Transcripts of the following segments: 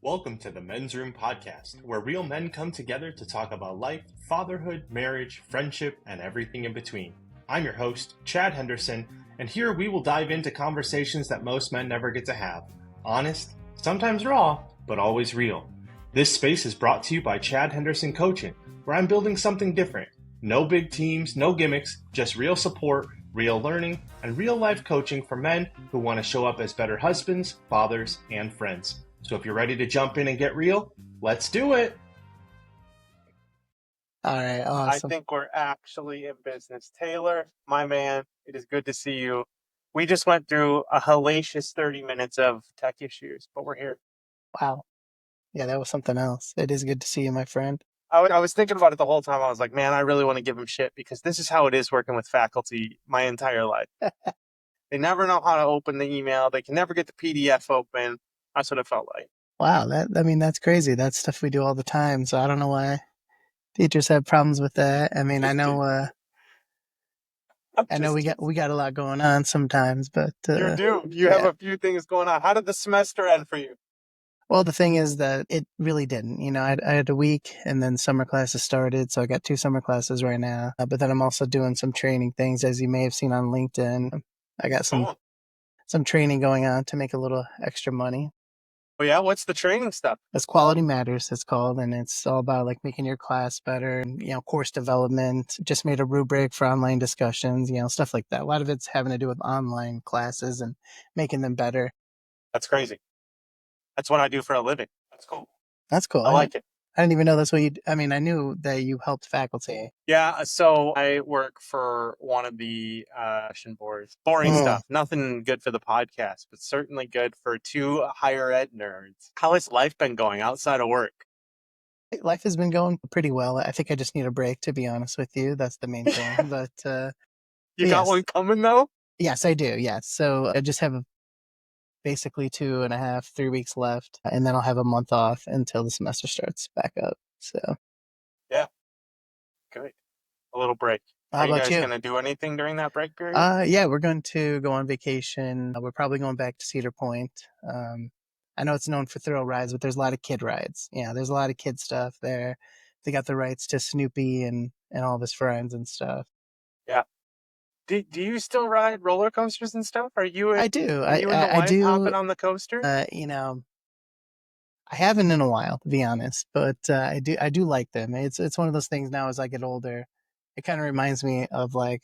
Welcome to the Men's Room Podcast, where real men come together to talk about life, fatherhood, marriage, friendship, and everything in between. I'm your host, Chad Henderson, and here we will dive into conversations that most men never get to have. Honest, sometimes raw, but always real. This space is brought to you by Chad Henderson Coaching, where I'm building something different. No big teams, no gimmicks, just real support, real learning, and real life coaching for men who want to show up as better husbands, fathers, and friends. So if you're ready to jump in and get real, let's do it. All right, awesome. I think we're actually in business. Taylor, my man, it is good to see you. We just went through a hellacious 30 minutes of tech issues, but we're here. Wow. Yeah, that was something else. It is good to see you, my friend. I was thinking about it the whole time. I was like, man, I really want to give him shit because this is how it is working with faculty my entire life. They never know how to open the email. They can never get the PDF open. That's what it felt like. Wow, that's crazy. That's stuff we do all the time. So I don't know why teachers have problems with that. I mean, I know we got a lot going on sometimes, but you do. You have a few things going on. How did the semester end for you? Well, the thing is that it really didn't. You know, I had a week and then summer classes started. So I got 2 summer classes right now. But then I'm also doing some training things, as you may have seen on LinkedIn. I got some training going on to make a little extra money. Oh yeah, what's the training stuff? It's Quality Matters, it's called, and it's all about like making your class better, and, course development. Just made a rubric for online discussions, stuff like that. A lot of it's having to do with online classes and making them better. That's crazy. That's what I do for a living. That's cool. That's cool. I like it. I didn't even know that's what you. I mean, I knew that you helped faculty. Yeah, so I work for one of the discussion boards. Boring stuff. Nothing good for the podcast, but certainly good for 2 higher ed nerds. How has life been going outside of work? Life has been going pretty well. I think I just need a break, to be honest with you. That's the main thing. But you got one coming though? Yes, I do. Yes. So I just have basically 2.5, 3 weeks left, and then I'll have a month off until the semester starts back up. So yeah, good. A little break. How about you? Are you guys going to do anything during that break period? Yeah, we're going to go on vacation. We're probably going back to Cedar Point. I know it's known for thrill rides, but there's a lot of kid rides. Yeah, there's a lot of kid stuff there. They got the rights to Snoopy and all of his friends and stuff. Yeah. Do you still ride roller coasters and stuff? Are you? I do. Are you and the wife hopping on the coaster? I haven't in a while, to be honest, but I do like them. It's one of those things now as I get older. It kind of reminds me of like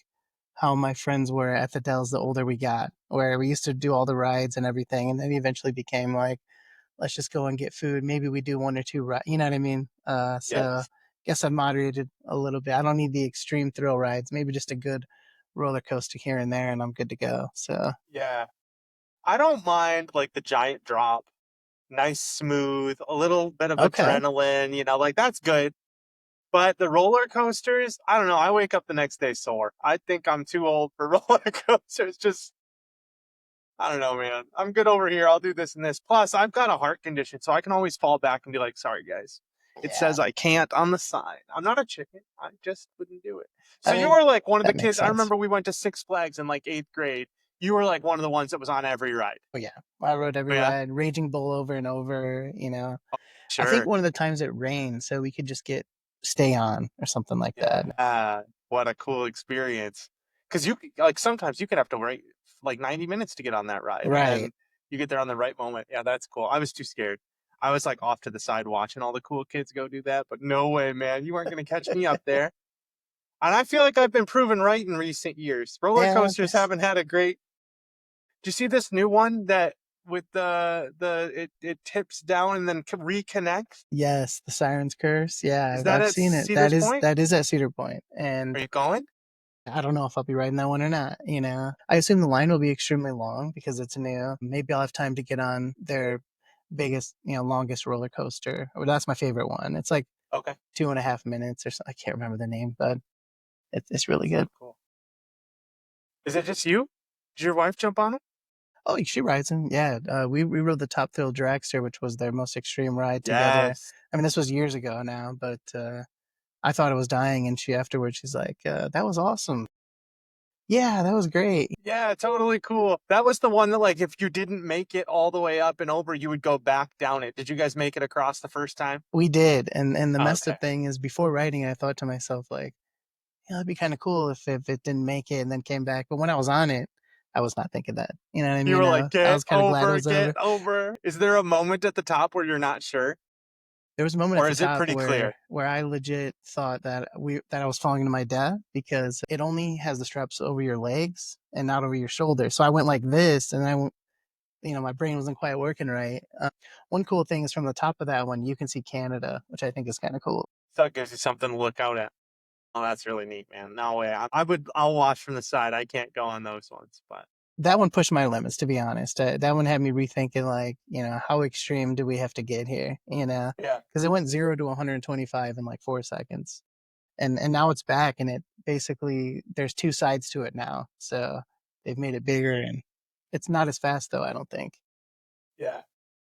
how my friends were at the Dells the older we got, where we used to do all the rides and everything, and then eventually became like, let's just go and get food. Maybe we do 1 or 2 rides. You know what I mean? I guess I've moderated a little bit. I don't need the extreme thrill rides. Maybe just a good roller coaster here and there, and I'm good to go. So yeah, I don't mind like the giant drop. Nice, smooth, a little bit of adrenaline, like that's good. But the roller coasters, I don't know. I wake up the next day sore. I think I'm too old for roller coasters. Just, I don't know, man. I'm good over here. I'll do this and this. Plus, I've got a heart condition, so I can always fall back and be like, sorry, guys. It says I can't on the sign. I'm not a chicken. I just wouldn't do it. So you were like one of the kids. I remember we went to Six Flags in like 8th grade. You were like one of the ones that was on every ride. Oh, yeah. I rode every ride. Raging Bull over and over, Sure. I think one of the times it rained, so we could just stay on or something like that. What a cool experience. Because sometimes you could have to wait like 90 minutes to get on that ride. Right. And you get there on the right moment. Yeah, that's cool. I was too scared. I was like off to the side watching all the cool kids go do that. But no way, man. You weren't going to catch me up there. And I feel like I've been proven right in recent years. Roller coasters haven't had a great... Do you see this new one that with it tips down and then reconnects? Yes, the Siren's Curse. Yeah, I've seen it. That is at Cedar Point. And are you going? I don't know if I'll be riding that one or not. I assume the line will be extremely long because it's new. Maybe I'll have time to get on their biggest, longest roller coaster. Well, that's my favorite one. It's like 2.5 minutes or something. I can't remember the name, but it's really good. Cool. Is it just you? Did your wife jump on it? Oh, she rides them. Yeah. We rode the Top Thrill Dragster, which was their most extreme ride together. Yes. I mean, this was years ago now, but I thought it was dying. And she's like, that was awesome. Yeah, that was great. Yeah, totally cool. That was the one that, like, if you didn't make it all the way up and over, you would go back down it. Did you guys make it across the first time? We did, and the messed Okay. up thing is before writing, I thought to myself like, yeah, it'd be kind of cool if it didn't make it and then came back. But when I was on it, I was not thinking that. You know what I You mean? were like, I get was kind of glad it over, was get over. over. Is there a moment at the top where you're not sure? There was a moment at Or the is it top pretty clear? where I legit thought that I was falling into my death because it only has the straps over your legs and not over your shoulders. So I went like this, and I went, my brain wasn't quite working right. One cool thing is from the top of that one, you can see Canada, which I think is kind of cool. So it gives you something to look out at. Oh, that's really neat, man. No way. I'll watch from the side. I can't go on those ones, but That one pushed my limits, to be honest. That one had me rethinking, like, how extreme do we have to get here? yeah. Because it went 0 to 125 in like 4 seconds, and now it's back, and it basically there's two sides to it now, so they've made it bigger, and it's not as fast though, I don't think. Yeah.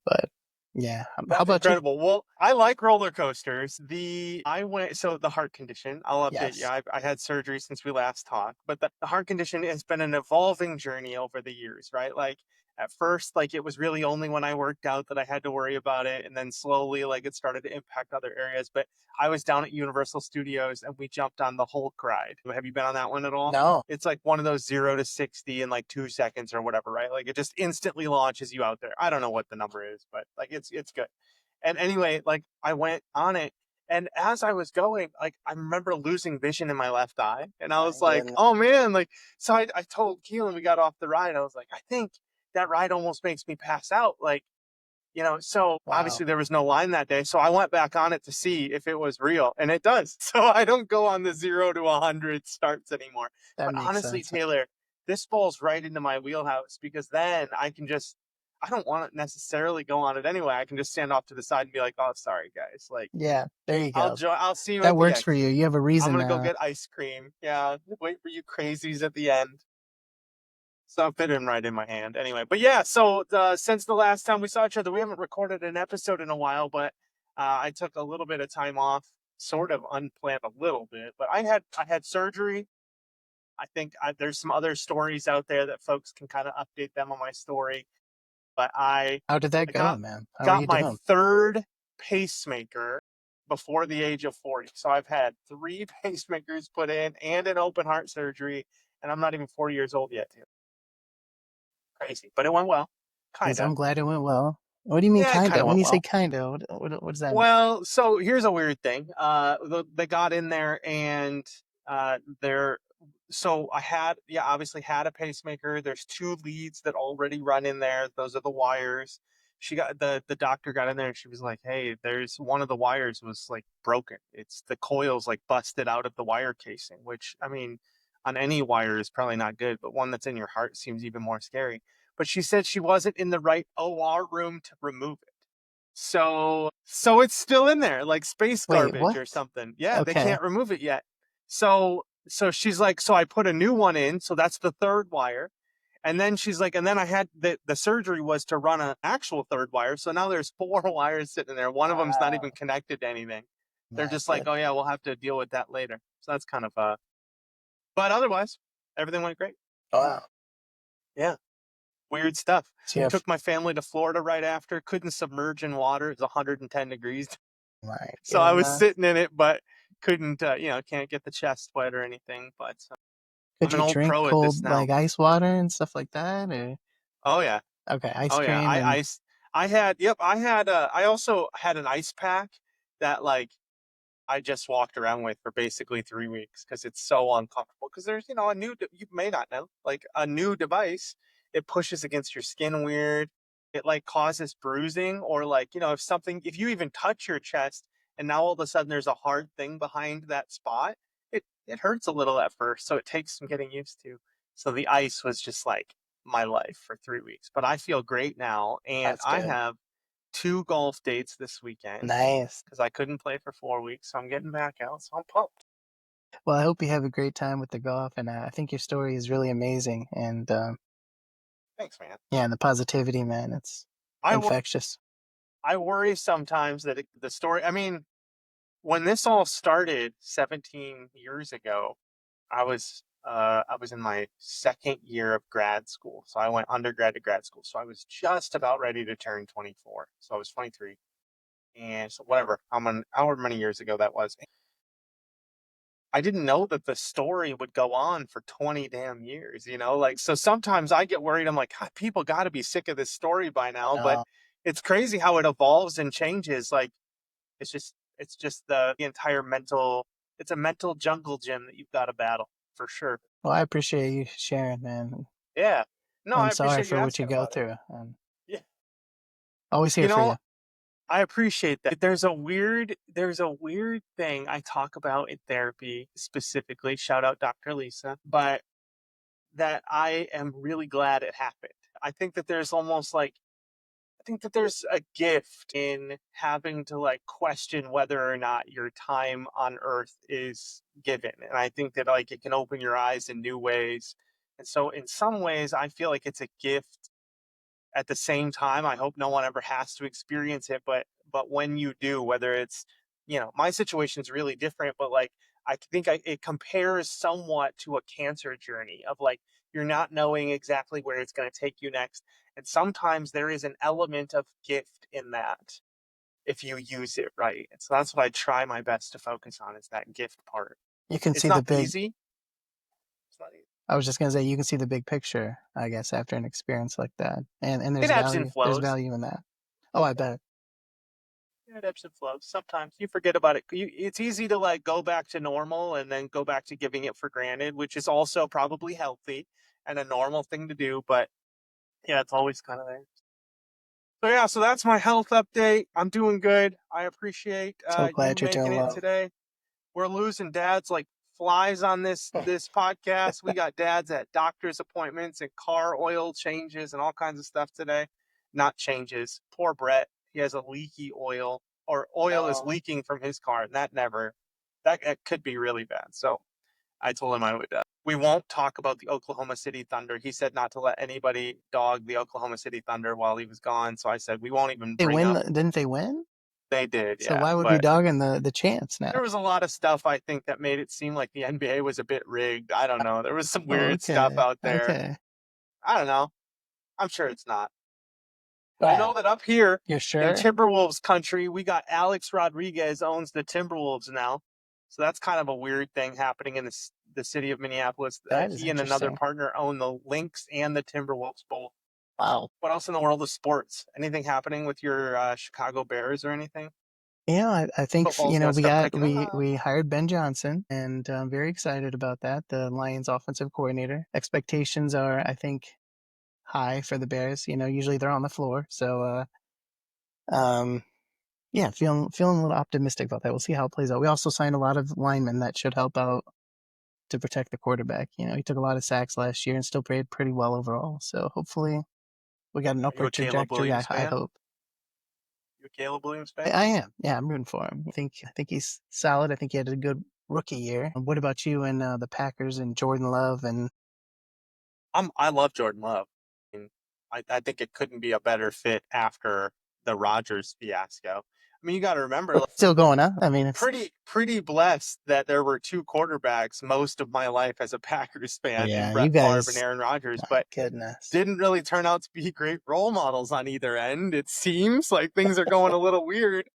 But yeah, how That's about you? incredible. Well, I like roller coasters. So the heart condition, I'll update you. Yes. I had surgery since we last talked, but the heart condition has been an evolving journey over the years, right? Like at first, like it was really only when I worked out that I had to worry about it. And then slowly, like it started to impact other areas. But I was down at Universal Studios and we jumped on the Hulk ride. Have you been on that one at all? No. It's like one of those 0 to 60 in like 2 seconds or whatever, right? Like it just instantly launches you out there. I don't know what the number is, but like it's good. And anyway, like I went on it, and as I was going, like I remember losing vision in my left eye, and I My was like, goodness. "Oh man!" Like, so I told Keelan, we got off the ride. I was like, "I think that ride almost makes me pass out." Like, so Wow. obviously there was no line that day, so I went back on it to see if it was real, and it does. So I don't go on the 0 to 100 starts anymore. That But makes honestly, sense. Taylor, this falls right into my wheelhouse because then I don't want to necessarily go on it anyway. I can just stand off to the side and be like, "Oh, sorry guys. Like, Yeah, there you go. I'll see you That at the works for exit. you. You have a I'm reason gonna go now. get ice cream. Yeah, wait for you crazies at the end." So it fit in right in my hand. Anyway, but yeah, so since the last time we saw each other, we haven't recorded an episode in a while, but I took a little bit of time off, sort of unplanned a little bit. But I had surgery. I think there's some other stories out there that folks can kind of update them on my story. But How did that I go, got man? How are got you my doing? third pacemaker before the age of 40. So I've had three pacemakers put in and an open heart surgery, and I'm not even 40 years old yet. Dude. Crazy, but it went well. I'm Kinda. glad it went well. What do you mean, Yeah, it kind kinda? of When went you say well. kinda, what does that mean? Well, so here's a weird thing. They got in there and they're so I had obviously had a pacemaker. There's two leads that already run in there. Those are the wires. The doctor got in there and she was like, "Hey, there's one of the wires was like broken. It's the coils like busted out of the wire casing, which I mean, on any wire is probably not good, but one that's in your heart seems even more scary." But she said she wasn't in the right OR room to remove it. So it's still in there, like space Wait, garbage what? or something. Yeah, they Okay. can't remove it yet. So she's like, so I put a new one in, so that's the third wire. And then she's like, and then I had the surgery was to run an actual third wire. So now there's four wires sitting there. One of them's not even Wow. connected to anything. They're My just like, good. oh yeah, we'll have to deal with that later. So that's kind of but otherwise, everything went great. Wow. Yeah. Weird stuff. So you have Took my family to Florida right after. Couldn't submerge in water. It's 110 degrees. my So I was goodness. sitting in it, but couldn't, can't get the chest wet or anything. But Could I'm an you old drink pro at this cold now. like ice water and stuff like that? Or Oh yeah, okay, ice oh yeah. cream and I had. I also had an ice pack that like I just walked around with for basically 3 weeks because it's so uncomfortable. Because there's, you may not know, like a new device, it pushes against your skin weird. It like causes bruising or like, if you even touch your chest and now all of a sudden there's a hard thing behind that spot, it hurts a little at first. So it takes some getting used to. So the ice was just like my life for 3 weeks. But I feel great now. And that's I good. have two golf dates this weekend Nice. because I couldn't play for 4 weeks. So I'm getting back out. So I'm pumped. Well, I hope you have a great time with the golf, and I think your story is really amazing. And Thanks, man. yeah, and the positivity, man, it's I, wor- infectious. I worry sometimes that the story, I mean, when this all started 17 years ago, I was I was in my second year of grad school. So I went undergrad to grad school. So I was just about ready to turn 24. So I was 23. And so whatever, however many years ago that was. I didn't know that the story would go on for 20 damn years, Like, so sometimes I get worried. I'm like, God, people got to be sick of this story by now. But it's crazy how it evolves and changes. Like, it's just the entire it's a mental jungle gym that you've got to battle for sure. Well, I appreciate you sharing, man. Yeah. No, I I'm sorry appreciate you for what you asking go about it. through. Yeah. Always here You for know, you. I appreciate that. There's a weird thing I talk about in therapy specifically. Shout out Dr. Lisa, but that I am really glad it happened. I think that there's almost like I think that there's a gift in having to like question whether or not your time on earth is given. And I think that like it can open your eyes in new ways. And so in some ways I feel like it's a gift. At the same time, I hope no one ever has to experience it, but when you do, whether it's, my situation is really different, but like I think it compares somewhat to a cancer journey of like you're not knowing exactly where it's going to take you next. And sometimes there is an element of gift in that if you use it right. And so that's what I try my best to focus on is that gift part. You can It's see the not big. easy. It's not easy. I was just gonna say you can see the big picture, I guess, after an experience like that, and It there's ebbs and value. There's flows. value in that. Oh, I bet. Yeah, it ebbs and flows. Sometimes you forget about it. It's easy to like go back to normal and then go back to giving it for granted, which is also probably healthy and a normal thing to do. But yeah, it's always kind of there. So yeah, so that's my health update. I'm doing good. I appreciate So you glad you're making doing it well. today. We're losing dads like flies on this podcast. We got dads at doctor's appointments and car oil changes and all kinds of stuff today. Not changes. Poor Brett. He has a leaky oil or oil is Oh, leaking from his car, and that could be really bad. So I told him I would. We won't talk about the Oklahoma City Thunder. He said not to let anybody dog the Oklahoma City Thunder while he was gone. So I said we won't even they bring win. up. Didn't they win? They did, So yeah, why would we but dog in the chance now? there was a lot of stuff I think that made it seem like the NBA was a bit rigged. I don't know. There was some Oh, weird stuff okay. out there. Okay. I don't know. I'm sure it's not. But I know Wow. that up here You're in sure? Timberwolves country, we got Alex Rodriguez owns the Timberwolves now. So that's kind of a weird thing happening in the city of Minneapolis. That is He and another interesting. partner own the Lynx and the Timberwolves both. Wow. What else in the world of sports? Anything happening with your Chicago Bears or anything? I think Football's gonna start picking up. we hired Ben Johnson, and I'm very excited about that. The Lions offensive coordinator. Expectations are, I think, high for the Bears. Usually they're on the floor, so um, yeah, feeling a little optimistic about that. We'll see how it plays out. We also signed a lot of linemen that should help out to protect the quarterback. He took a lot of sacks last year and still played pretty well overall. So hopefully we got an Are you upward a Caleb trajectory. I Williams fan? hope. You a Caleb Williams I, fan? I am. Yeah, I'm rooting for him. I think he's solid. I think he had a good rookie year. What about you and the Packers and Jordan Love and I love Jordan Love. And I think it couldn't be a better fit after the Rodgers fiasco. I mean, you got to remember, like, still going up? I mean, it's pretty blessed that there were two quarterbacks most of my life as a Packers fan in yeah, you Brett Favre and guys. Aaron Rodgers, My but goodness. didn't really turn out to be great role models on either end. It seems like things are going a little weird.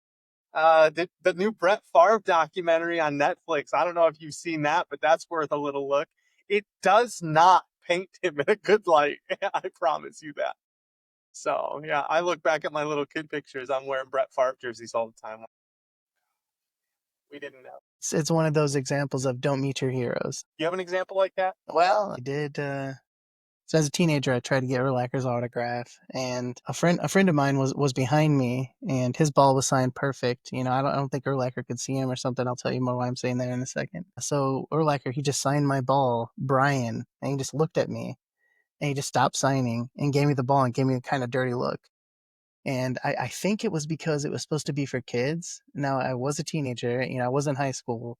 The new Brett Favre documentary on Netflix. I don't know if you've seen that, but that's worth a little look. It does not paint him in a good light. I promise you that. So yeah, I look back at my little kid pictures. I'm wearing Brett Favre jerseys all the time. We didn't know. It's one of those examples of don't meet your heroes. You have an example like that? Well, I did. So as a teenager, I tried to get Urlacher's autograph, and a friend of mine was behind me, and his ball was signed perfect. I don't think Urlacher could see him or something. I'll tell you more why I'm saying that in a second. So Urlacher, he just signed my ball, Brian, and he just looked at me, and he just stopped signing and gave me the ball and gave me a kind of dirty look. And I think it was because it was supposed to be for kids. Now I was a teenager, I was in high school,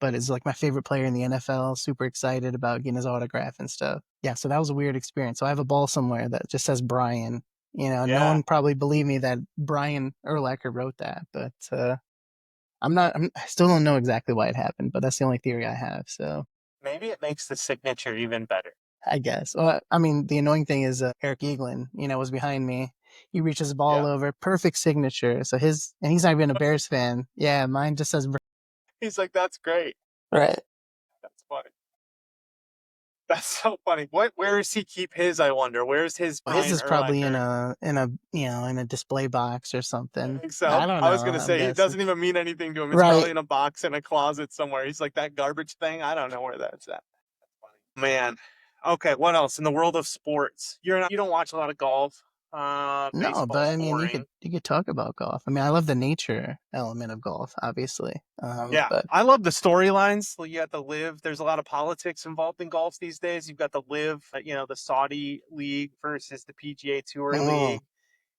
but it's like my favorite player in the NFL. Super excited about getting his autograph and stuff. Yeah, so that was a weird experience. So I have a ball somewhere that just says Brian. No Yeah. one probably believed me that Brian Urlacher wrote that, but I still don't know exactly why it happened, but that's the only theory I have. So Maybe it makes the signature even better. I guess. Well, I mean, the annoying thing is Eric Eaglin, was behind me. He reaches the ball Yeah. over, perfect signature. So and he's not even a Bears fan. Yeah, mine just says He's like, that's great. right. That's funny. That's so funny. Where does he keep his, I wonder? Where's his Well, his fine is probably in Urlacher? a display box or You something. think I so? don't I know. was gonna I'm say it guessing. doesn't even mean anything to him. It's Right. probably in a box in a closet somewhere. He's like that garbage thing. I don't know where that's at. Man. Okay, what else in the world of sports? You don't watch a lot of golf. No, but Baseball's I mean, boring. you could talk about golf. I mean, I love the nature element of golf, obviously. Yeah, But I love the storylines. You got the live. There's a lot of politics involved in golf these days. You've got the live, the Saudi league versus the PGA Tour oh, league.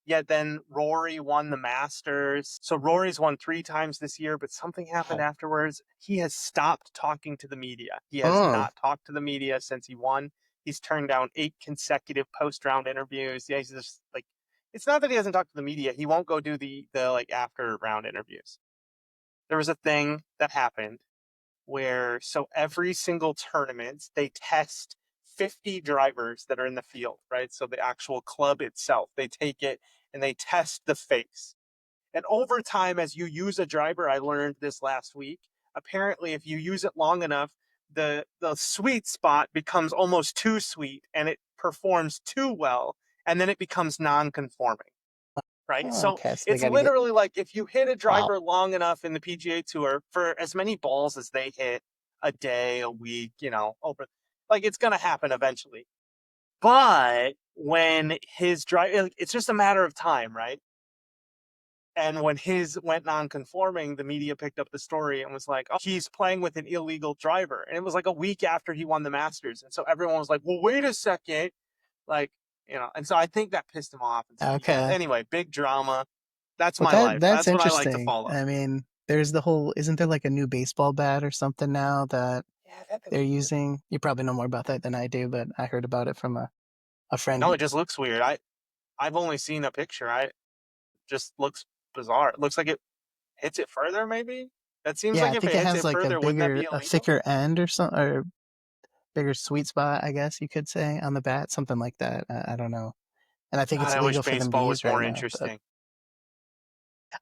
Yet then Rory won the Masters. So Rory's won 3 times this year, but something happened afterwards. He has stopped talking to the media. He has oh, not talked to the media since he won. He's turned down 8 consecutive post-round interviews. Yeah, he's just like, it's not that he hasn't talked to the media. He won't go do the like after round interviews. There was a thing that happened where so every single tournament they test 50 drivers that are in the field, right? So the actual club itself, they take it and they test the face. And over time, as you use a driver, I learned this last week. Apparently, if you use it long enough, the sweet spot becomes almost too sweet and it performs too well, and then it becomes non-conforming. Right. So okay. So they it's got to get literally like if you hit a wow. driver long enough in the PGA Tour for as many balls as they hit a day, a week, over, like it's going to happen eventually. But when his drive, it's just a matter of time, right? And when his went non-conforming, the media picked up the story and was like, "Oh, he's playing with an illegal driver." And it was like a week after he won the Masters, and so everyone was like, "Well, wait a second, like." And so I think that pissed him off. And so Okay. anyway, big drama. That's Well, my life. that's That's what I like to interesting. follow. I mean, there's the whole. Isn't there like a new baseball bat or something now that Yeah, that thing they're looks weird. using? You probably know more about that than I do, but I heard about it from a friend. No, it just looks weird. I've only seen a picture. I just looks bizarre. It looks like it hits it further, maybe? That seems Yeah, like I if think it it hits has it like further, wouldn't that be a illegal? thicker end or something, or bigger sweet spot, I guess you could say, on the bat, something like that. I don't know. And I think God, it's I wish legal for them to baseball was use right more now. But interesting.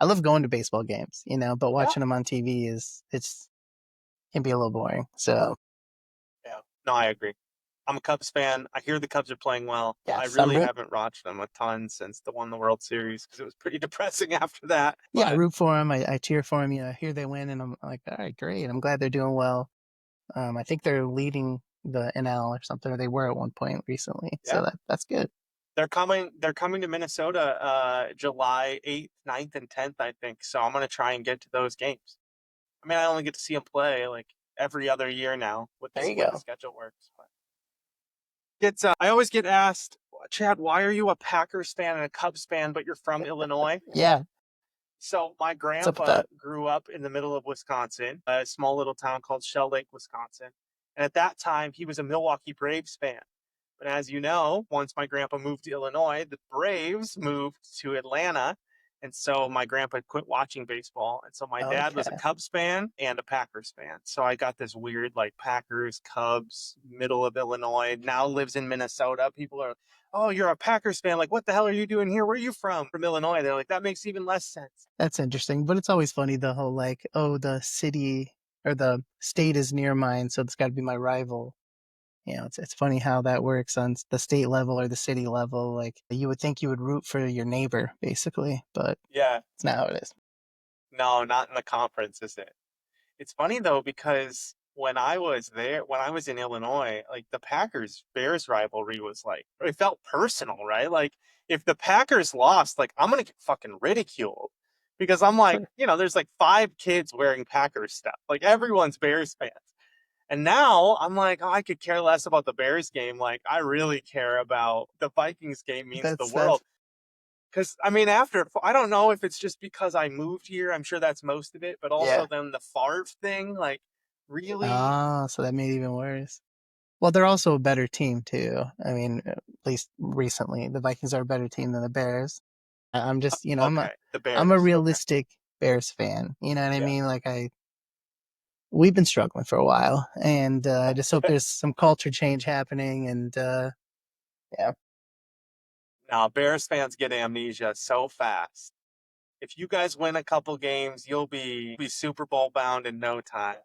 I love going to baseball games, but Yeah. watching them on TV it's can be a little boring. So Yeah. No, I agree. I'm a Cubs fan. I hear the Cubs are playing well. I yes, really haven't watched them a ton since the won the World Series because it was pretty depressing after that. I But root for them. I cheer for them. I hear they win, and I'm like, all right, great. I'm glad they're doing well. I think they're leading the NL or something, or they were at one point recently. So yeah, that's good. they're coming to Minnesota July 8th, 9th, and 10th, I think. So I'm gonna try and get to those games. I mean, I only get to see them play like every other year now with There this you way the go. schedule works. But I always get asked, Chad, why are you a Packers fan and a Cubs fan, but you're from Illinois? Yeah, So my what's up with grandpa that? grew up in the middle of Wisconsin, a small little town called Shell Lake, Wisconsin. And at that time, he was a Milwaukee Braves fan. But as you know, once my grandpa moved to Illinois, the Braves moved to Atlanta. And so my grandpa quit watching baseball. And so my dad was a Okay, Cubs fan and a Packers fan. So I got this weird, like, Packers, Cubs, middle of Illinois, now lives in Minnesota. People are, oh, you're a Packers fan. Like, what the hell are you doing here? Where are you from? From Illinois. They're like, that makes even less sense. that's interesting. But it's always funny the whole like, oh, the city or the state is near mine, so it's got to be my rival. It's funny how that works on the state level or the city level. Like you would think you would root for your neighbor, basically, but Yeah. it's not how it is. No, not in the conference, is it? It's funny though because when I was in Illinois, like the Packers Bears rivalry was like it felt personal, right? Like if the Packers lost, like I'm gonna get fucking ridiculed because I'm like, Sure. there's like 5 kids wearing Packers stuff. Like everyone's Bears fans. And now I'm like, oh, I could care less about the Bears game. Like I really care about the Vikings game means the That's world. Because I mean, I don't know if it's just because I moved here. I'm sure that's most of it, but also yeah. then the Favre thing, like, really? Ah, so that made it even worse. Well, they're also a better team too. I mean, at least recently, the Vikings are a better team than the Bears. I'm just, Okay, the I'm a Bears. Okay, realistic Bears fan. You know what I yeah, mean? Like we've been struggling for a while, and I just hope there's some culture change happening. And yeah. Now, Bears fans get amnesia so fast. If you guys win a couple games, you'll be Super Bowl bound in no time.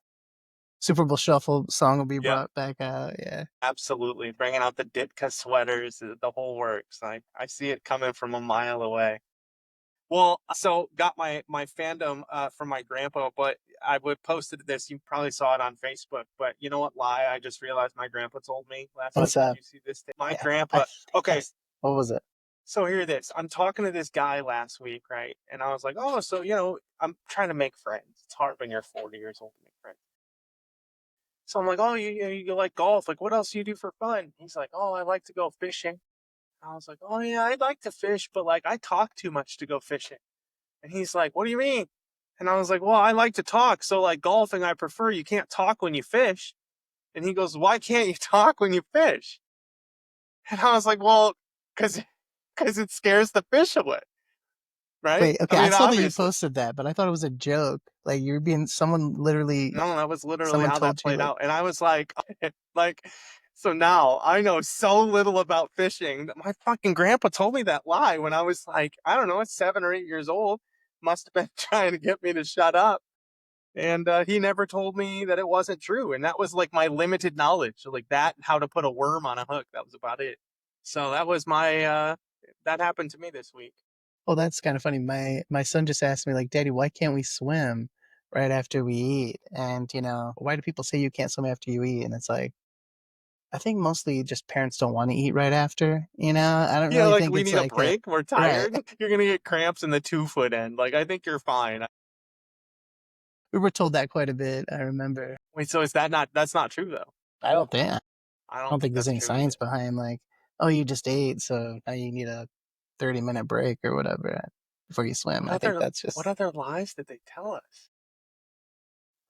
Super Bowl Shuffle song will be Yep. brought back out. Yeah. Absolutely. Bringing out the Ditka sweaters, the whole works. I see it coming from a mile away. Well, so got my fandom from my grandpa, but I would posted this. You probably saw it on Facebook, but you know what lie I just realized my grandpa told me last What's week? up? Did you see this thing? My Yeah, grandpa. Okay, what was it? so hear this. I'm talking to this guy last week, right? And I was like, oh, so I'm trying to make friends. It's hard when you're 40 years old to make friends. So I'm like, oh, you like golf? Like, what else do you do for fun? He's like, oh, I like to go fishing. I was like, oh yeah, I'd like to fish, but like I talk too much to go fishing. And he's like, what do you mean? And I was like, well, I like to talk. So like golfing, I prefer. You can't talk when you fish. And he goes, why can't you talk when you fish? And I was like, well, because it scares the fish away. Right? Wait, okay, I I mean, saw that you obviously. posted that, but I thought it was a joke. Like you're being someone literally. No, that was literally Someone how that told you played like. out. And I was like, like, so now I know so little about fishing that my fucking grandpa told me that lie when I was like, I don't know, 7 or 8 years old. Must have been trying to get me to shut up. And he never told me that it wasn't true. And that was like my limited knowledge. So, like that, how to put a worm on a hook. That was about it. So that was that happened to me this week. Oh, that's kind of funny. My son just asked me like, Daddy, why can't we swim right after we eat? And why do people say you can't swim after you eat? And it's like, I think mostly just parents don't want to eat right after. I don't Yeah, really like think we it's need a like a break. We're right. tired. You're going to get cramps in the 2 foot end. Like, I think you're fine. We were told that quite a bit. I remember. Wait, so that's not true though? I don't think. I I don't don't think think there's that's any true either. science behind like, oh, you just ate, so now you need a 30-minute break or whatever before you swim. I think that's What just other lies did they tell us?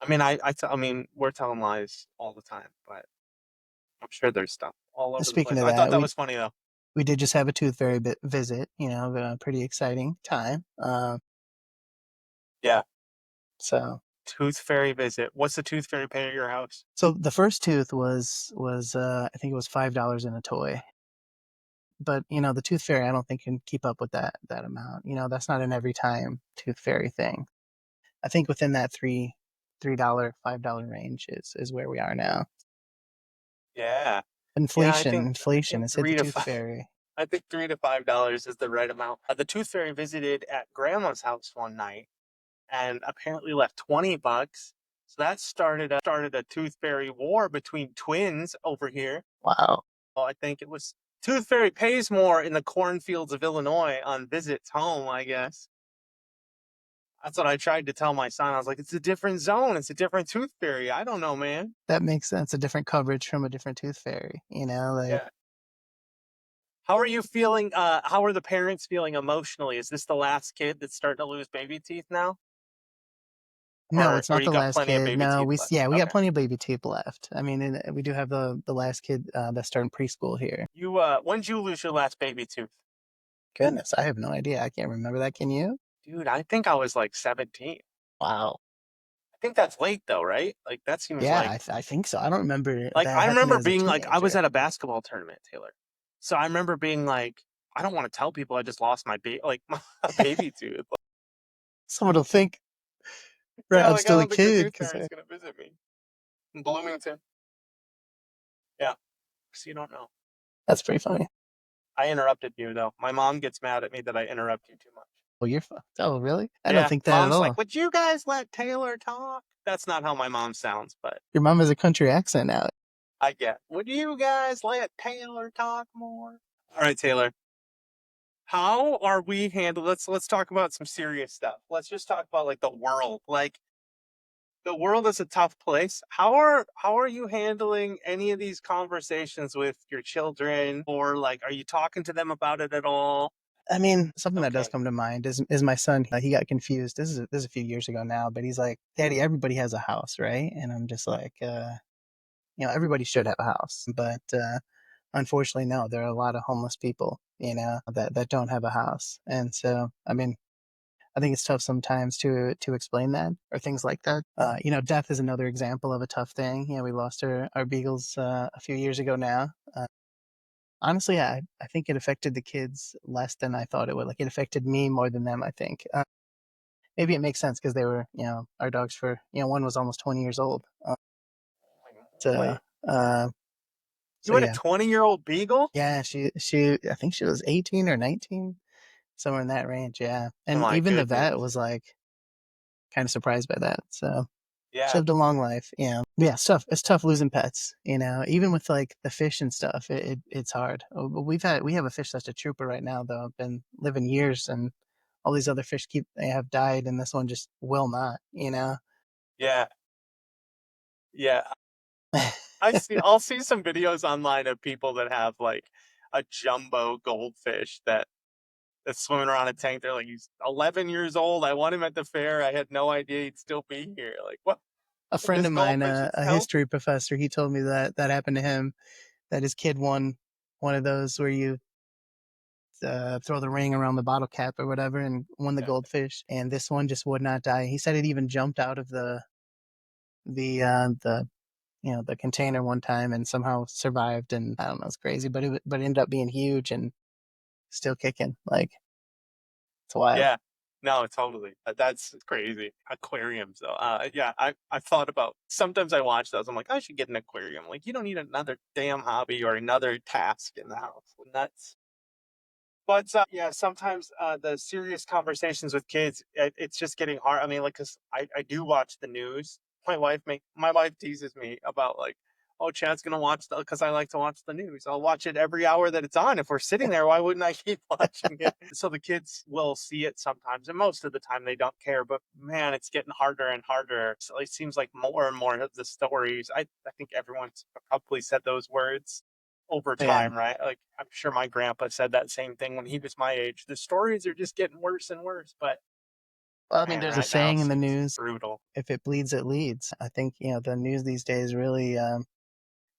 I mean, I mean, we're telling lies all the time, but I'm sure there's stuff all over the speaking place. of I thought that. that We was funny though. we did just have a tooth fairy visit. A pretty exciting time. Yeah. So Tooth fairy visit. What's the tooth fairy pay at your house? so the first tooth was I think it was $5 in a toy. But the tooth fairy I don't think can keep up with that amount. That's not an every time tooth fairy thing. I think within that $3, $5 range is where we are now. Yeah. Yeah, Inflation has hit the three to tooth five. fairy. I think $3 to $5 is the right amount. The tooth fairy visited at grandma's house one night and apparently left $20. So that started a tooth fairy war between twins over here. Wow. Well, I think it was tooth fairy pays more in the cornfields of Illinois on visits home, I guess. That's what I tried to tell my son. I was like, it's a different zone. It's a different tooth fairy. I don't know, man. That makes sense. A different coverage from a different tooth fairy. Like Yeah. How are you feeling? How are the parents feeling emotionally? Is this the last kid that's starting to lose baby teeth now? no, it's Or not you the got last plenty of kid. baby No, teeth we left? yeah, we got Okay. plenty of baby teeth left. I mean, and we do have the last kid that's starting preschool here. When did you lose your last baby tooth? Goodness, I have no idea. I can't remember that. Can you? Dude, I think I was like 17. Wow. I think that's late though, right? Like that seems Yeah, like I think so. I don't remember I that happening remember as a being like I was teenager. at a basketball tournament, Taylor. So I remember being like, I don't want to tell people I just lost my my baby tooth. Someone will think, right, Yeah, I'm like I still a don't think the kid tooth because fairy's gonna visit me in Bloomington. Yeah, so you don't know. that's pretty funny. I interrupted you though. My mom gets mad at me that I interrupt you too much. Well, you're fucked. Oh, really? I don't Yeah, think that at mom's like, all. "Would you guys let Taylor talk?" That's not how my mom sounds, but Your mom has a country accent now. I get. Would you guys let Taylor talk more? All right, Taylor. How are we handling? Let's talk about some serious stuff. Let's just talk about like the world. Like the world is a tough place. How are you handling any of these conversations with your children, or like are you talking to them about it at all? I mean, something that does Okay. come to mind is my son. He got confused. This is a few years ago now, but he's like, "Daddy, everybody has a house, right?" And I'm just like, everybody should have a house, but unfortunately, no. There are a lot of homeless people, that don't have a house, and so I mean, I think it's tough sometimes to explain that or things like that. Death is another example of a tough thing. We lost our beagles a few years ago now. Honestly, I think it affected the kids less than I thought it would. Like, it affected me more than them, I think. Maybe it makes sense because they were, our dogs for, one was almost 20 years old. So, Wait, uh, you so had a yeah. 20-year-old beagle? Yeah, I think she was 18 or 19, somewhere in that range. Yeah. Oh And my even the goodness. vet was like kind of surprised by that. So she Yeah, lived a long life. Yeah, it's tough. It's tough losing pets, even with like the fish and stuff. It's hard. But we have a fish that's a trooper right now, though. Been living years, and all these other fish they have died, and this one just will not. yeah, yeah. I'll see some videos online of people that have like a jumbo goldfish that's swimming around a tank. They're like, he's 11 years old. I want him at the fair. I had no idea he'd still be here. Like, what? A friend This of mine, goldfish is a history healthy. professor, he told me that that happened to him. That his kid won one of those where you throw the ring around the bottle cap or whatever, and won the Yeah, goldfish. And this one just would not die. He said it even jumped out of the container one time and somehow survived. And I don't know, it's crazy, but it ended up being huge and still kicking. Like, it's wild. yeah. No, totally. That's crazy. Aquariums, though. Yeah, I thought about. Sometimes I watch those. I'm like, I should get an aquarium. Like, you don't need another damn hobby or another task in the house. Nuts. But yeah, sometimes the serious conversations with kids, it's just getting hard. I mean, like, cause I do watch the news. My wife teases me about like, oh, Chad's gonna watch because I like to watch the news. I'll watch it every hour that it's on. If we're sitting there, why wouldn't I keep watching it? So the kids will see it sometimes, and most of the time they don't care. But man, it's getting harder and harder. So it seems like more and more of the stories. I think everyone's probably said those words over Yeah. time, right? Like, I'm sure my grandpa said that same thing when he was my age. The stories are just getting worse and worse, but Well, I mean, man, there's a right now saying in the seems news: brutal. if it bleeds, it leads. I think the news these days really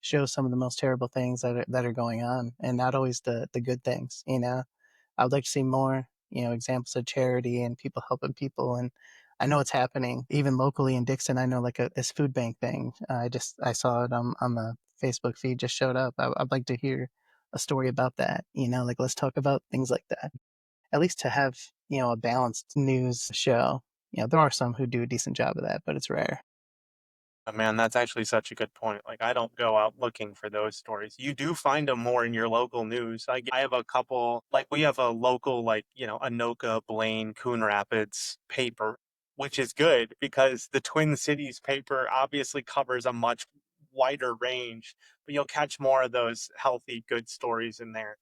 shows some of the most terrible things that are going on, and not always the good things. I would like to see more, examples of charity and people helping people. And I know it's happening even locally in Dixon. I know, like, this food bank thing. I saw it on the Facebook feed, just showed up. I'd like to hear a story about that. Like, let's talk about things like that. At least to have, a balanced news show. There are some who do a decent job of that, but it's rare. Man, that's actually such a good point. Like, I don't go out looking for those stories. You do find them more in your local news. I have a couple, like, we have a local, like, Anoka, Blaine, Coon Rapids paper, which is good because the Twin Cities paper obviously covers a much wider range, but you'll catch more of those healthy, good stories in there.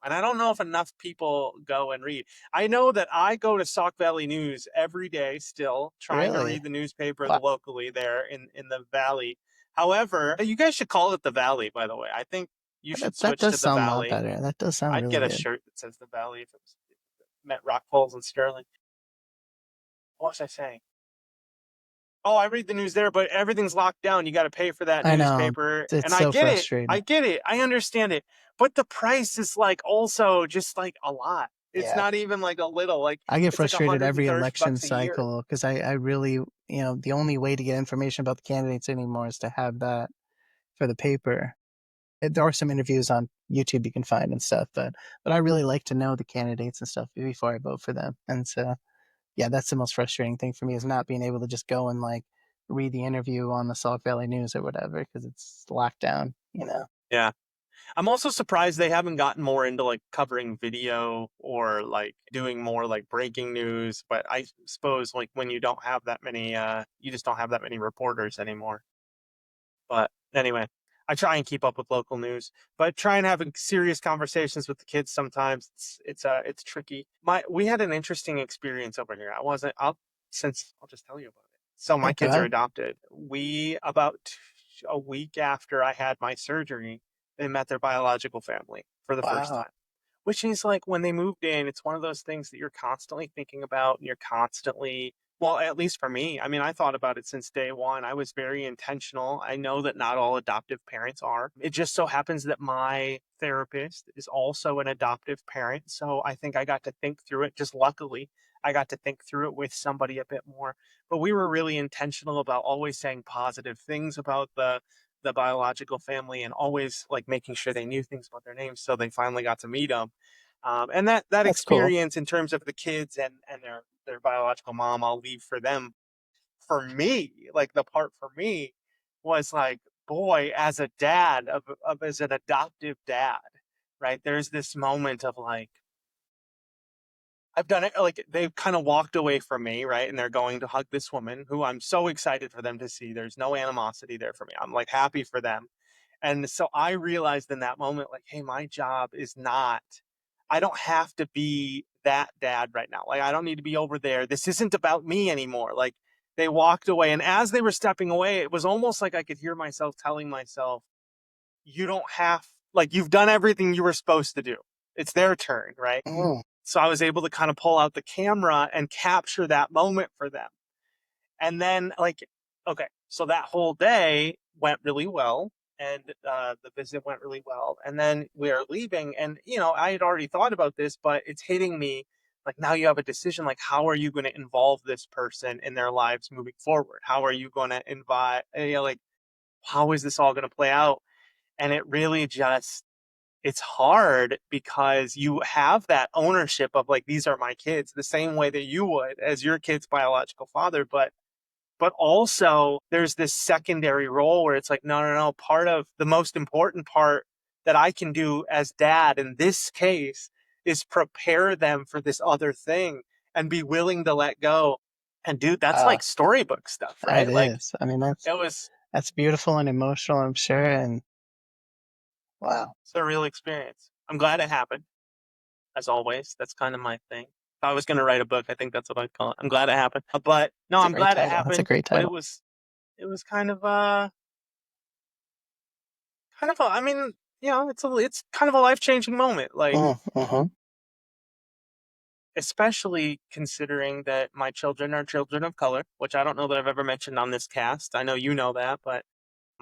And I don't know if enough people go and read. I know that I go to Sauk Valley News every day still, trying to Really? read the newspaper Wow. locally there in the valley. However, you guys should call it the Valley, by the way. I think you That should that switch does to the sound a lot Valley. better. That does sound I'd really get a good. shirt that says the Valley if it meant Rock Falls and Sterling. What was I saying? Oh, I read the news there, but everything's locked down. You got to pay for that I know. newspaper. It's And I so get it. I frustrating. get it. I understand it. But the price is like also just like a lot. It's Yeah. not even like a little, like I get it's like frustrated every 130 election bucks a year. cycle because I really, the only way to get information about the candidates anymore is to have that for the paper. There are some interviews on YouTube you can find and stuff, but I really like to know the candidates and stuff before I vote for them. And so, yeah, that's the most frustrating thing for me, is not being able to just go and like read the interview on the Sauk Valley News or whatever because it's locked down. Yeah. I'm also surprised they haven't gotten more into like covering video or like doing more like breaking news. But I suppose like when you don't have that many, you just don't have that many reporters anymore. But anyway, I try and keep up with local news, but try and have serious conversations with the kids sometimes. It's tricky. We had an interesting experience over here. I wasn't I'll since I'll just tell you about it. So Yeah, my go kids are ahead. adopted. We about a week after I had my surgery, they met their biological family for the first Wow. time. Which is like when they moved in, it's one of those things that you're constantly thinking about and you're constantly Well, at least for me, I mean, I thought about it since day one. I was very intentional. I know that not all adoptive parents are. It just so happens that my therapist is also an adoptive parent. So I think I got to think through it. Just luckily, I got to think through it with somebody a bit more. But we were really intentional about always saying positive things about the biological family and always like making sure they knew things about their names so they finally got to meet them. And that That's cool. experience in terms of the kids and their biological mom, I'll leave for them. For me, like the part for me was like, boy, as a dad of as an adoptive dad, right? There's this moment of like, I've done it. Like they've kind of walked away from me, right? And they're going to hug this woman who I'm so excited for them to see. There's no animosity there for me. I'm like happy for them. And so I realized in that moment, like, hey, my job is not, I don't have to be that dad right now. Like, I don't need to be over there. This isn't about me anymore. Like, they walked away. And as they were stepping away, it was almost like I could hear myself telling myself, you don't have, like, you've done everything you were supposed to do. It's their turn, right? Mm. So I was able to kind of pull out the camera and capture that moment for them. And then, like, okay, so that whole day went really well, and the visit went really well. And then we are leaving, and I had already thought about this, but it's hitting me like now you have a decision. Like, how are you going to involve this person in their lives moving forward? How are you going to invite? Like, how is this all going to play out? And it really just it's hard because you have that ownership of like these are my kids the same way that you would as your kid's biological father, but also there's this secondary role where it's like, no, no, no. Part of the most important part that I can do as dad in this case is prepare them for this other thing and be willing to let go. And dude, that's Uh, like storybook stuff, it right? Like is. I mean, that's it was that's beautiful and emotional, I'm sure. And wow. it's a real experience. I'm glad it happened, as always. That's kind of my thing. If I was going to write a book, I think that's what I'd call it. I'm glad it happened. But no, That's a I'm great glad it title. That's a happened. great But title. it was kind of a, I mean, it's kind of a life-changing moment, like Mm-hmm. especially considering that my children are children of color, which I don't know that I've ever mentioned on this cast. I know you know that, but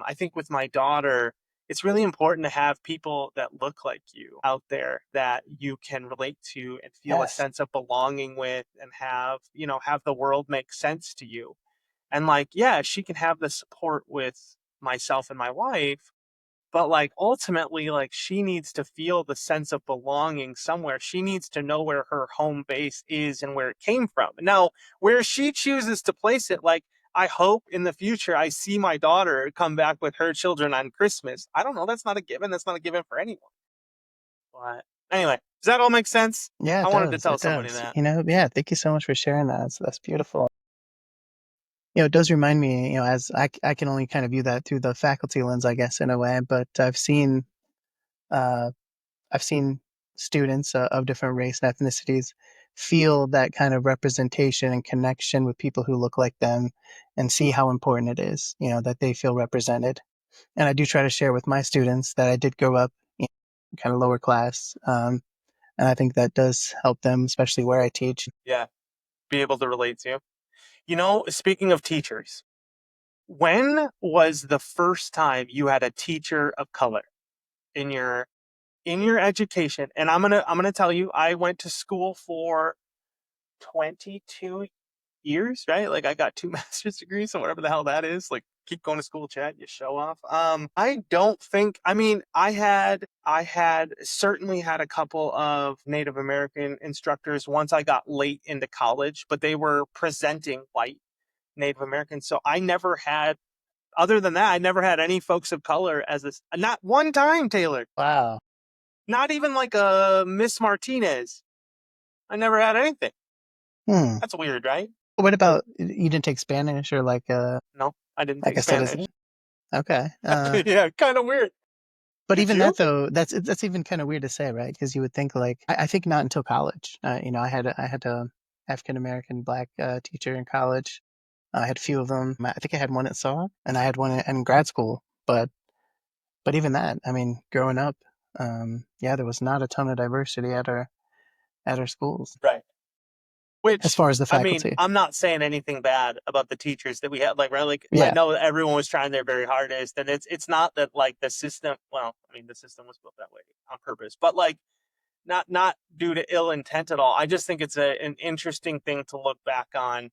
I think with my daughter, it's really important to have people that look like you out there that you can relate to and feel a Yes. sense of belonging with and have the world make sense to you. And like, yeah, she can have the support with myself and my wife, but like ultimately like she needs to feel the sense of belonging somewhere. She needs to know where her home base is and where it came from. Now where she chooses to place it, like I hope in the future I see my daughter come back with her children on Christmas. I don't know, that's not a given. That's not a given for anyone. But anyway, does that all make sense? Yeah, I it wanted to does. tell It somebody does. that. Yeah, thank you so much for sharing that. That's beautiful. It does remind me, as I can only kind of view that through the faculty lens, I guess, in a way, but uh, I've seen students of different race and ethnicities feel that kind of representation and connection with people who look like them and see how important it is, that they feel represented. And I do try to share with my students that I did grow up kind of lower class. And I think that does help them, especially where I teach. Yeah, be able to relate to. Speaking of teachers, when was the first time you had a teacher of color in your education? And I'm gonna tell you, I went to school for 22 years, right? Like I got two master's degrees, so whatever the hell that is. Like keep going to school, Chad, you show off. I don't think I mean I had certainly had a couple of Native American instructors once I got late into college, but they were presenting white Native Americans. So I never had other than that, I never had any folks of color as this not one time, Taylor. Wow. Not even like a Miss Martinez. I never had anything. Hmm. That's weird, right? What about you didn't take Spanish or No, I didn't like take a Spanish. citizen? Okay. Yeah, kind of weird. But Did even you? that though, that's even kind of weird to say, right? Because you would think I think not until college. I had a African American black teacher in college. I had a few of them. I think I had one at Saw, and I had one in grad school. But even that, I mean, growing up, yeah, there was not a ton of diversity at our schools. Right. as Which, far as the I mean, faculty. I'm not saying anything bad about the teachers that we had. Like, right? Like, I Yeah, know that everyone was trying their very hardest, and it's not that like the system. Well, I mean, the system was built that way on purpose, but like not due to ill intent at all. I just think it's an interesting thing to look back on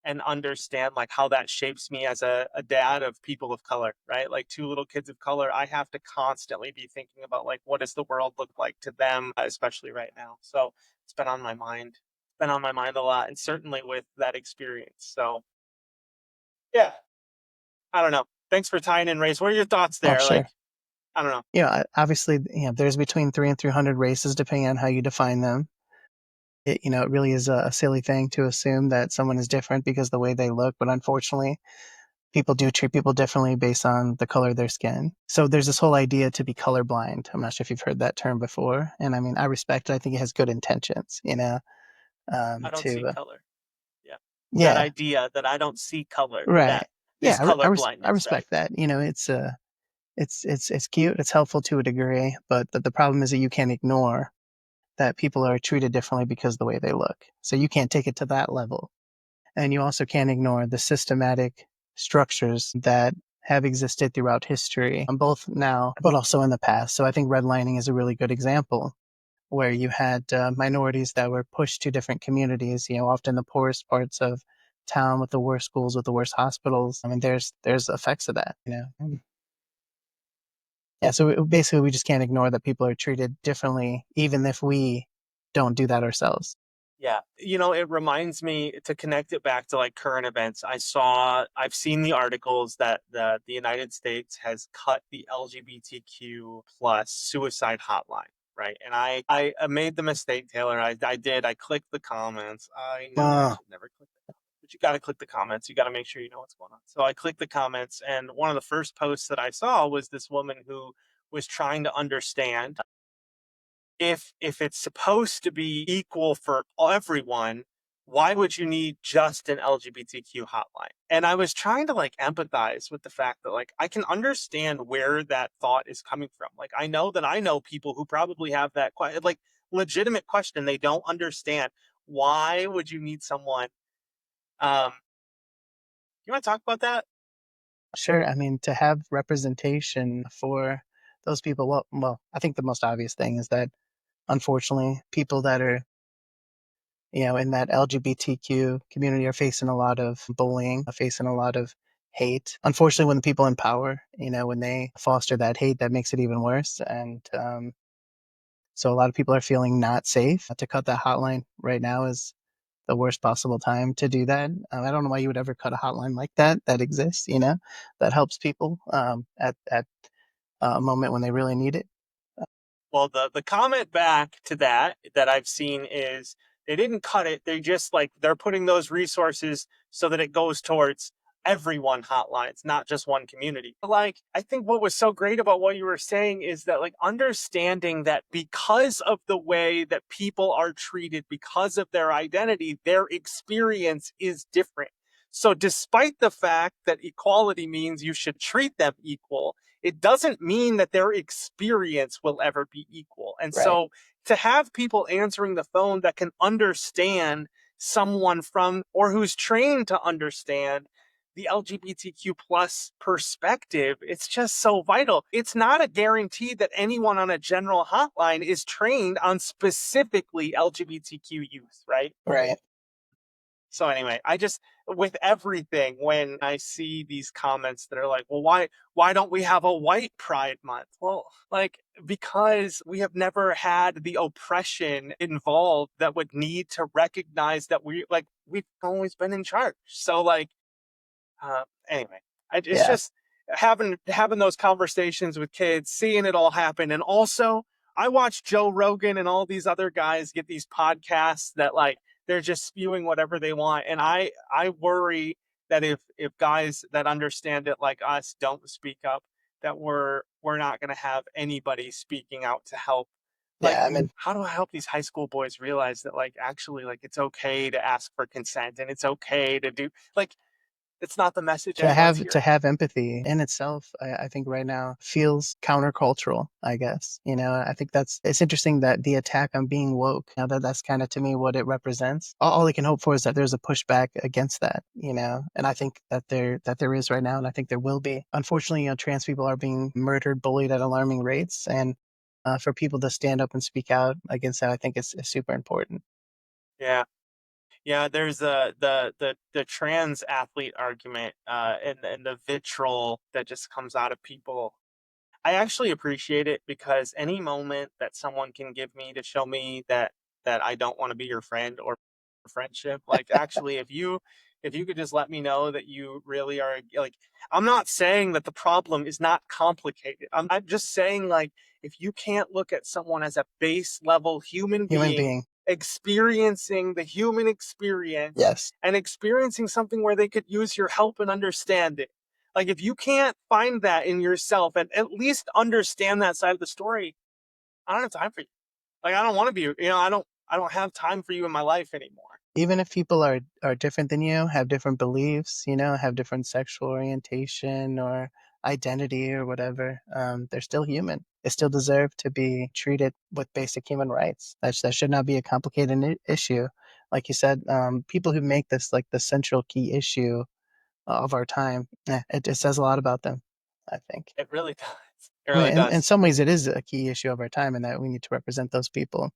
and understand like how that shapes me as a dad of people of color, right? Like two little kids of color, I have to constantly be thinking about like what does the world look like to them, especially right now. So it's been on my mind. It's been on my mind a lot, and certainly with that experience. So yeah, I don't know. Thanks for tying in race. What are your thoughts oh there? Like, sure. I don't know. Obviously, there's between 300 and 300 races depending on how you define them. It really is a silly thing to assume that someone is different because the way they look, but unfortunately, people do treat people differently based on the color of their skin. So there's this whole idea to be colorblind. I'm not sure if you've heard that term before, and I mean, I respect it. I think it has good intentions. I don't see To color. Yeah. That yeah, idea that I don't see color, right. that Yeah, is color I blindness, right? respect that. It's cute. It's helpful to a degree, but the problem is that you can't ignore that people are treated differently because of the way they look. So you can't take it to that level. And you also can't ignore the systematic structures that have existed throughout history, both now, but also in the past. So I think redlining is a really good example where you had minorities that were pushed to different communities, often the poorest parts of town with the worst schools, with the worst hospitals. I mean, there's effects of that. Yeah, so basically, we just can't ignore that people are treated differently, even if we don't do that ourselves. Yeah. It reminds me to connect it back to like current events. I've seen the articles that the United States has cut the LGBTQ plus suicide hotline, right? And I made the mistake, Taylor. I clicked the comments. I know I Uh, should never click the comments, but you got to click the comments. You got to make sure you know what's going on. So I clicked the comments, and one of the first posts that I saw was this woman who was trying to understand if it's supposed to be equal for everyone, why would you need just an LGBTQ hotline? And I was trying to like empathize with the fact that like I can understand where that thought is coming from. Like I know people who probably have that like legitimate question. They don't understand why would you need someone. Um, you want to talk about that? sure. I mean, to have representation for those people, well, I think the most obvious thing is that unfortunately, people that are in that LGBTQ community are facing a lot of bullying, facing a lot of hate. Unfortunately, when the people in power, when they foster that hate, that makes it even worse. And so a lot of people are feeling not safe. To cut that hotline right now is the worst possible time to do that. I don't know why you would ever cut a hotline like that exists, that helps people at a moment when they really need it. Well, the comment back to that I've seen is they didn't cut it. They just like they're putting those resources so that it goes towards everyone hotlines, not just one community. Like I think what was so great about what you were saying is that like understanding that because of the way that people are treated because of their identity, their experience is different. So despite the fact that equality means you should treat them equal, it doesn't mean that their experience will ever be equal. And Right. so to have people answering the phone that can understand someone from or who's trained to understand the LGBTQ plus perspective, it's just so vital. It's not a guarantee that anyone on a general hotline is trained on specifically LGBTQ youth, right? Right. So anyway, I just with everything when I see these comments that are like, well, why don't we have a white pride month? Well, like because we have never had the oppression involved that would need to recognize that we've always been in charge. So like anyway, it's Yeah. just having those conversations with kids, seeing it all happen, and also I watch Joe Rogan and all these other guys get these podcasts that like they're just spewing whatever they want, and I worry that if guys that understand it like us don't speak up, that we're not going to have anybody speaking out to help. Like, Yeah. I mean, how do I help these high school boys realize that like actually like it's okay to ask for consent and it's okay to do like It's not the message anyone's to hearing. have empathy in itself, I think right now feels countercultural, I guess. I think it's interesting that the attack on being woke, that's kind of to me what it represents. All I can hope for is that there's a pushback against that, and I think that there is right now, and I think there will be. Unfortunately, trans people are being murdered, bullied at alarming rates, and for people to stand up and speak out against that, I think is super important. Yeah. Yeah, there's the trans athlete argument, and the vitriol that just comes out of people. I actually appreciate it because any moment that someone can give me to show me that I don't want to be your friend or friendship, like actually if you could just let me know that you really are like, I'm not saying that the problem is not complicated. I'm just saying, like, if you can't look at someone as a base level human Human being being, experiencing the human experience yes. and experiencing something where they could use your help and understanding, like, if you can't find that in yourself and at least understand that side of the story, I don't have time for you. Like, I don't want to be, I don't have time for you in my life anymore. Even if people are different than you, have different beliefs, have different sexual orientation or identity or whatever, they're still human. They still deserve to be treated with basic human rights. That should not be a complicated issue. Like you said, people who make this like the central key issue of our time, it says a lot about them, I think. It really does. It I mean, really in does. some ways, it is a key issue of our time, and that we need to represent those people.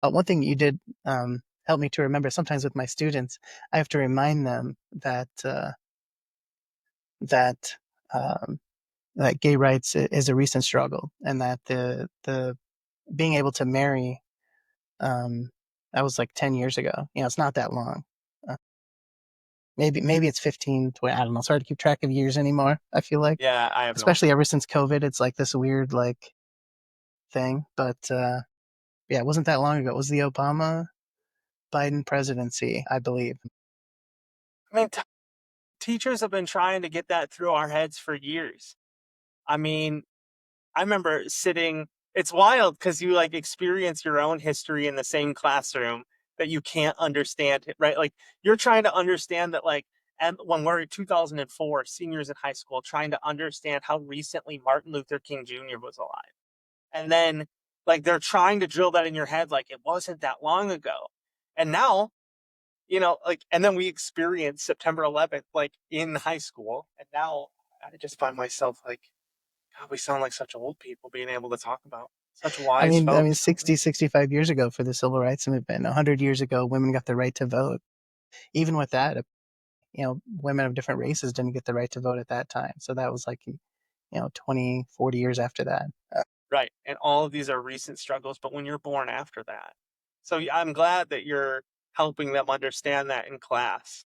One thing you did help me to remember sometimes with my students, I have to remind them that um, that gay rights is a recent struggle, and that the being able to marry um, that was like 10 years ago. It's not that long. Uh, maybe it's 15, 20, I don't know. It's hard to keep track of years anymore. I feel like, Yeah, I have no especially idea. ever since COVID, it's like this weird like thing. But yeah, it wasn't that long ago. It was the Obama Biden presidency, I believe. I mean, teachers have been trying to get that through our heads for years. I mean, I remember sitting, it's wild because you like experience your own history in the same classroom that you can't understand it, right? Like, you're trying to understand that, like, and when we're in 2004, seniors in high school, trying to understand how recently Martin Luther King Jr. was alive. And then, like, they're trying to drill that in your head, like it wasn't that long ago. And now, like, and then we experienced September 11th, like, in high school. And now I just find myself like, God, we sound like such old people being able to talk about such I wise mean, I mean, folks. 60, 65 years ago for the civil rights movement, 100 years ago, women got the right to vote. Even with that, women of different races didn't get the right to vote at that time. So that was like, 20, 40 years after that. Right. And all of these are recent struggles, but when you're born after that. So yeah, I'm glad that you're helping them understand that in class.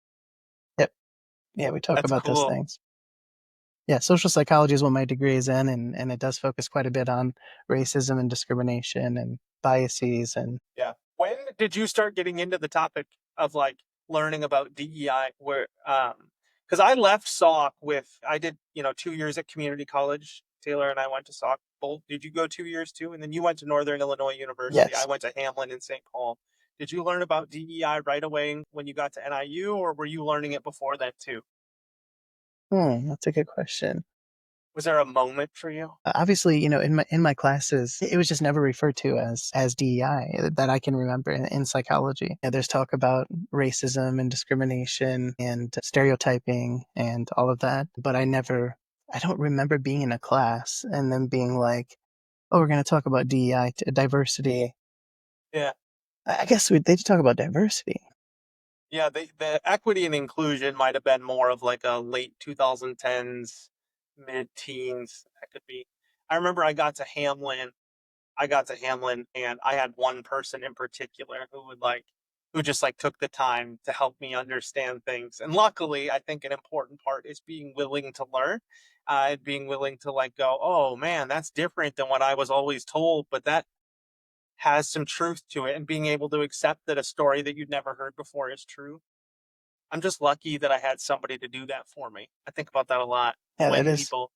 Yep. Yeah, we talk That's about those cool. things. Yeah, social psychology is what my degree is in, and it does focus quite a bit on racism and discrimination and biases and Yeah. When did you start getting into the topic of, like, learning about DEI? Where because I left SOC with, I did, 2 years at community college. Taylor and I went to SOC. Both. Did you go 2 years too? And then you went to Northern Illinois University. I yes. went to Hamlin and St. Paul. Did you learn about DEI right away when you got to NIU, or were you learning it before that too? That's a good question. Was there a moment for you? Obviously, in my classes, it was just never referred to as DEI that I can remember in psychology. There's talk about racism and discrimination and stereotyping and all of that, but I don't remember being in a class and then being like, "Oh, we're going to talk about DEI, diversity." Yeah. I guess they did talk about diversity. Yeah, the equity and inclusion might have been more of like a late 2010s, mid-teens. That could be. I remember I got to Hamlin and I had one person in particular who just like took the time to help me understand things. And luckily, I think an important part is being willing to learn, being willing to, like, go, oh man, that's different than what I was always told, but that has some truth to it, and being able to accept that a story that you'd never heard before is true. I'm just lucky that I had somebody to do that for me. I think about that a lot Yeah, that when is. people.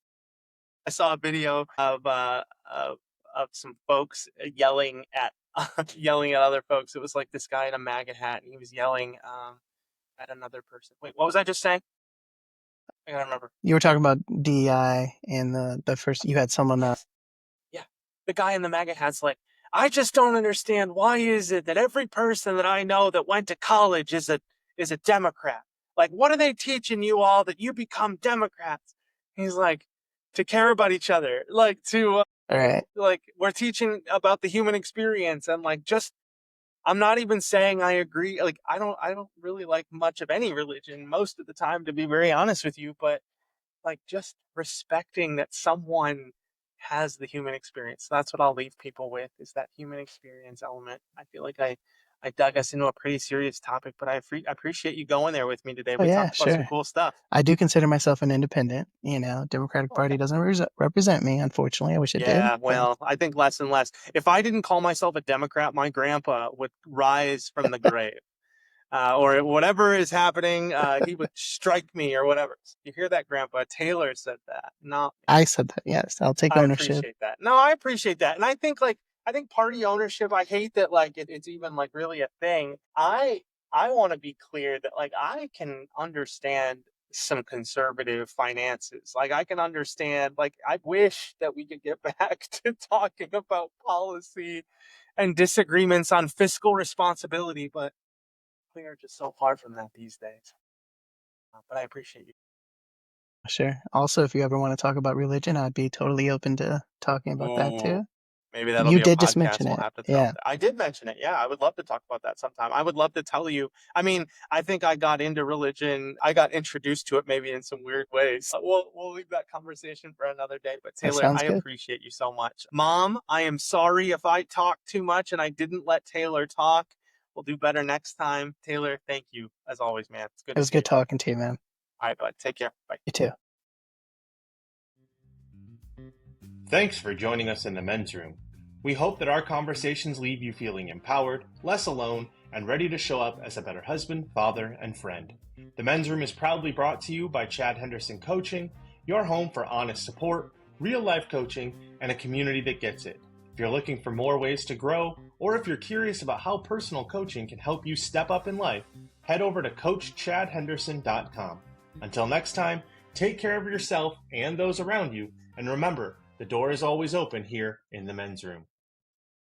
I saw a video of some folks yelling at yelling at other folks. It was like this guy in a MAGA hat, and he was yelling at another person. Wait, what was I just saying? I gotta remember. You were talking about DEI and the first, you had someone. Yeah. The guy in the MAGA hat's like, I just don't understand. Why is it that every person that I know that went to college is a Democrat? Like, what are they teaching you all that you become Democrats? He's like, to care about each other, like to, All right. like, we're teaching about the human experience, and like, just, I'm not even saying I agree. Like, I don't really like much of any religion most of the time, to be very honest with you, but like, just respecting that someone has the human experience. That's what I'll leave people with, is that human experience element. I feel like I dug us into a pretty serious topic, but I appreciate you going there with me today. Oh We yeah, talked about some sure. cool stuff. I do consider myself an independent. Democratic Okay. Party doesn't represent me, unfortunately. I wish it did. Yeah, well, I think less and less. If I didn't call myself a Democrat, my grandpa would rise from the grave. Or whatever is happening, he would strike me or whatever. You hear that, Grandpa? Taylor said that, not me. I said that. Yes, I'll take I ownership. appreciate that. No, I appreciate that. And I think, like, I think party ownership, I hate that, like, it's even like really a thing. I want to be clear that, like, I can understand some conservative finances. Like, I can understand, like, I wish that we could get back to talking about policy and disagreements on fiscal responsibility, but we are just so far from that these days. But I appreciate you. Sure. Also, if you ever want to talk about religion, I'd be totally open to talking about that Ooh, too. maybe that'll You be a did just podcast mention we'll it. have to throw. Yeah. I did mention it. Yeah, I would love to talk about that sometime. I would love to tell you. I mean, I think I got into religion. I got introduced to it maybe in some weird ways. We'll leave that conversation for another day. But That Taylor, sounds I good. appreciate you so much. Mom, I am sorry if I talked too much and I didn't let Taylor talk. We'll do better next time. Taylor, thank you as always, man. It's good It to was see good you. talking to you, man. All right, bud. Take care. Bye. You too. Thanks for joining us in the men's room. We hope that our conversations leave you feeling empowered, less alone, and ready to show up as a better husband, father, and friend. The men's room is proudly brought to you by Chad Henderson Coaching, your home for honest support, real life coaching, and a community that gets it. If you're looking for more ways to grow, or if you're curious about how personal coaching can help you step up in life, head over to CoachChadHenderson.com. Until next time, take care of yourself and those around you, and remember, the door is always open here in the men's room.